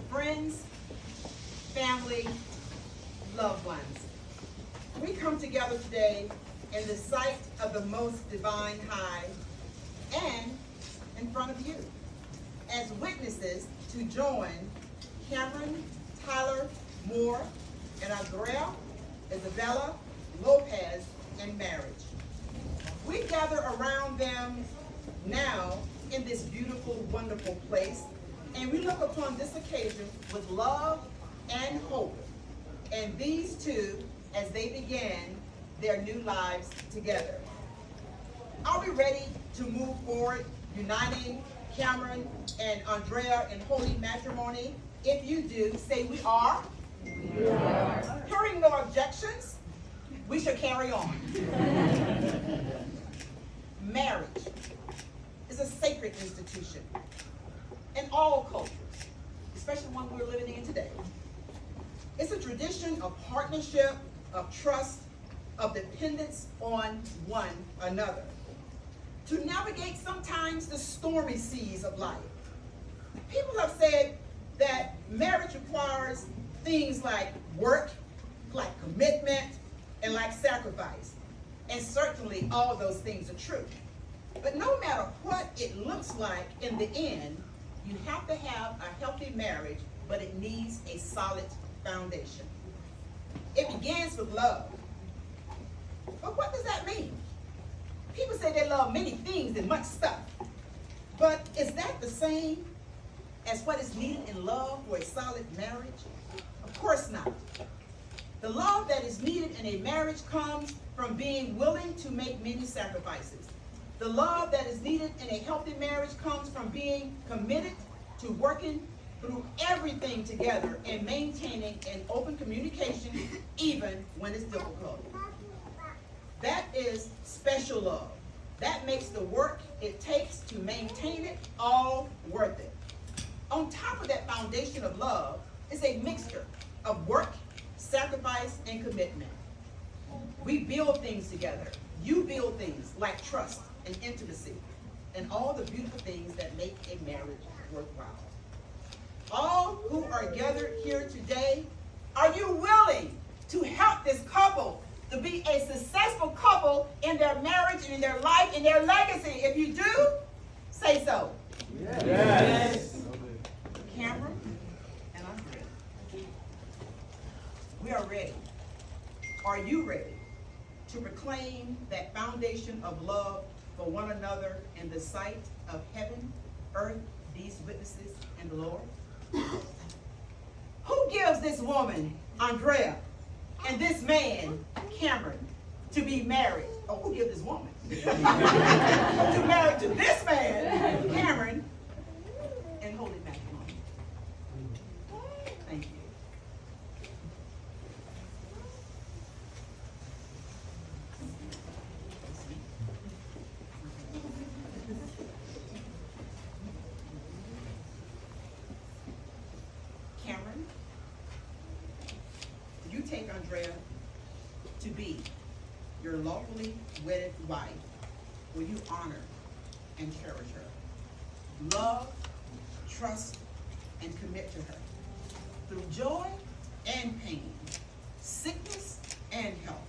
Friends, family, loved ones, we come together today in the sight of the most divine high and in front of you as witnesses to join Cameron, Tyler, Moore, and Andrea Isabella Lopez in marriage. We gather around them now in this beautiful, wonderful place, and we look upon this occasion with love and hope. And these two, as they began their new lives together. Are we ready to move forward, uniting Cameron and Andrea in holy matrimony? If you do, say we are. We are. Hearing no objections, we shall carry on. Marriage is a sacred institution in all cultures, especially one we're living in today. It's a tradition of partnership, of trust, of dependence on one another to navigate sometimes the stormy seas of life. People have said that marriage requires things like work, like commitment, and like sacrifice. And certainly all those things are true. But no matter what it looks like in the end, you have to have a healthy marriage, but it needs a solid foundation. It begins with love. But what does that mean? People say they love many things and much stuff. But is that the same as what is needed in love for a solid marriage? Of course not. The love that is needed in a marriage comes from being willing to make many sacrifices. The love that is needed in a healthy marriage comes from being committed to working through everything together and maintaining an open communication even when it's difficult. That is special love. That makes the work it takes to maintain it all worth it. On top of that foundation of love is a mixture of work, sacrifice, and commitment. We build things together. You build things like trust and intimacy and all the beautiful things that make a marriage worthwhile. All who are gathered here today, are you willing to help this couple to be a successful couple in their marriage and in their life and their legacy? If you do, say so. Yes. Yes. Cameron and Andrea, we are ready. Are you ready to proclaim that foundation of love for one another in the sight of heaven, earth, these witnesses, and the Lord? Who gives this woman, Andrea, and this man, Cameron, to be married? Oh, who gives this woman? To marry to this man, Cameron, and holy matrimony. Thank you. Cameron, you take Andrea to be your lawfully wedded wife. Will you honor and cherish her? Love, trust, and commit to her through joy and pain, sickness and health,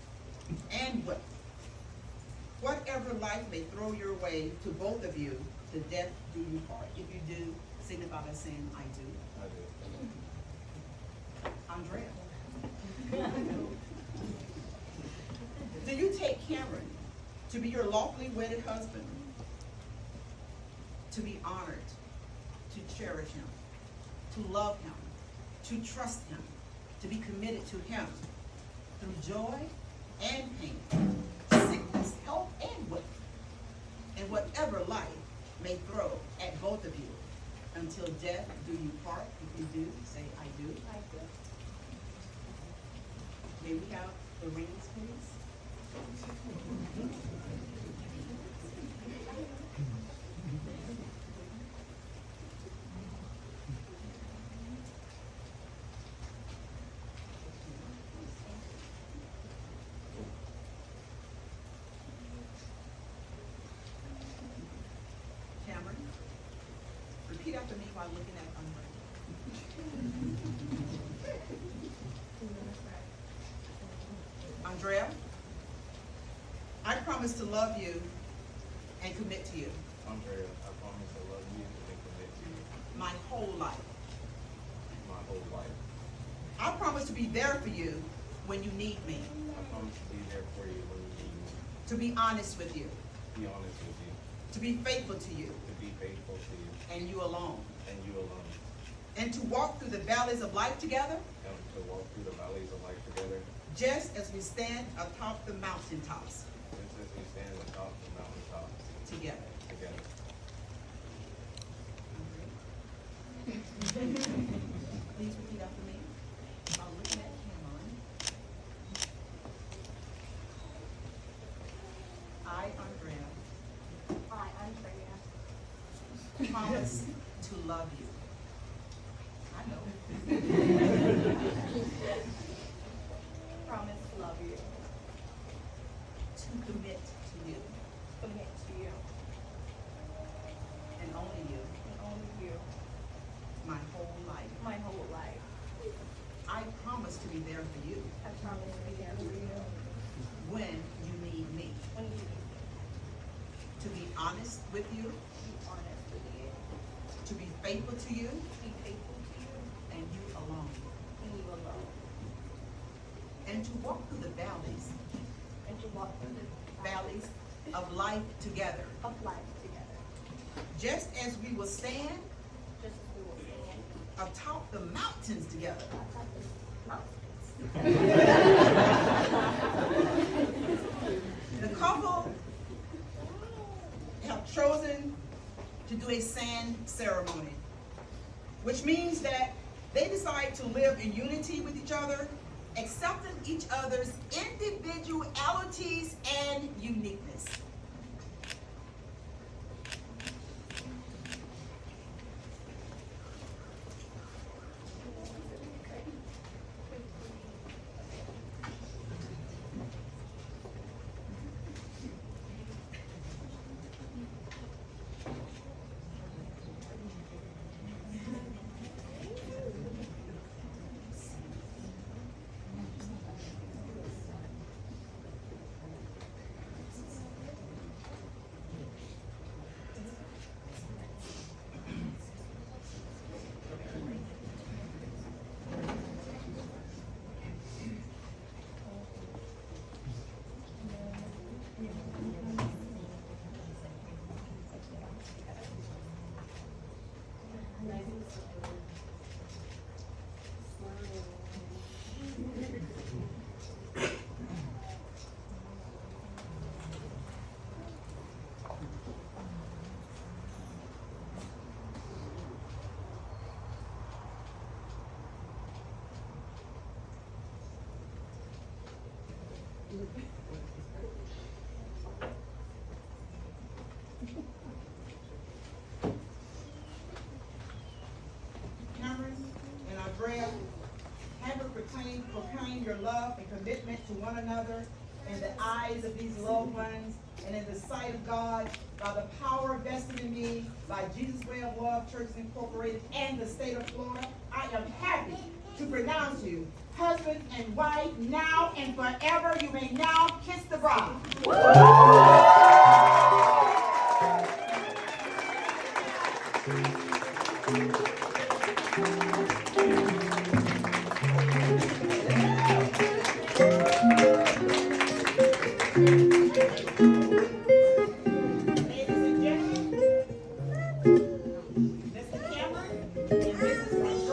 and wealth. Whatever life may throw your way, to both of you, to death do you part. If you do, signify by saying, I do. Andrea. Do you take Cameron to be your lawfully wedded husband, to be honored, to cherish him, to love him, to trust him, to be committed to him through joy and pain, sickness, health, and wealth, and whatever life may throw at both of you, until death do you part. If you do, say, I do. I do. May we have the rings, please? Cameron, repeat after me while looking at Andrea. Andrea, I promise to love you and commit to you Andrea, I promise to love you and commit to you my whole life. my whole life. I promise to be there for you when you need me, I promise to be there for you when you need me, to be honest with you, to be honest with you, to be faithful to you to be faithful to you, and you alone, and you alone, and to walk through the valleys of life together, and to walk through the valleys of life together, just as we stand atop the mountaintops just as we stand atop the mountaintops together. together. Please repeat after me while looking at Cameron. I, Andrea, I, Andrea, promise to love you. I know. promise to love you, To commit to you, commit to you, and only you, and only you, my whole life. my whole life. I promise to be there for you I promise to be there for you when you need me, when you need me, to be honest with you, to be honest with you, to be faithful to you, to be faithful to you, and you alone, and you alone, and to walk through the valleys and to walk through the valleys of life together, of life together, just as we will stand just as we will stand atop the mountains together. atop the mountains. The couple have chosen to do a sand ceremony, which means that they decide to live in unity with each other, accepting each other's individualities and uniqueness. Cameron and Andrea, have you proclaim your love and commitment to one another in the eyes of these loved ones and in the sight of God by the power vested in me by Jesus Way of Love Churches Incorporated and the state of Florida. I am happy to pronounce you husband and wife now and forever. You may now kiss the bride. Ladies and gentlemen, Mr. Cameron and Mrs.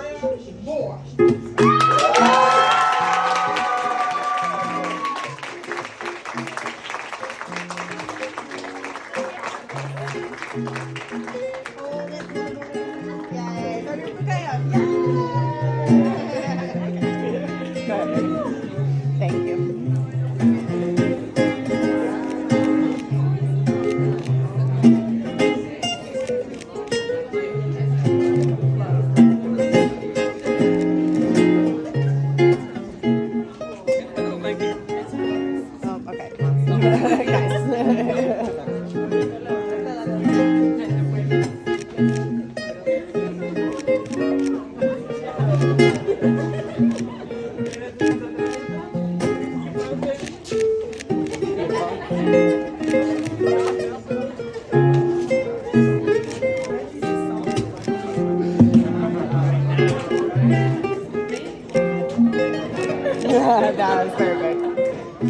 That was perfect.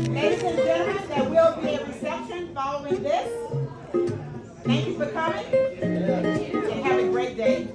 Ladies and gentlemen, there will be a reception following this. Thank you for coming and have a great day.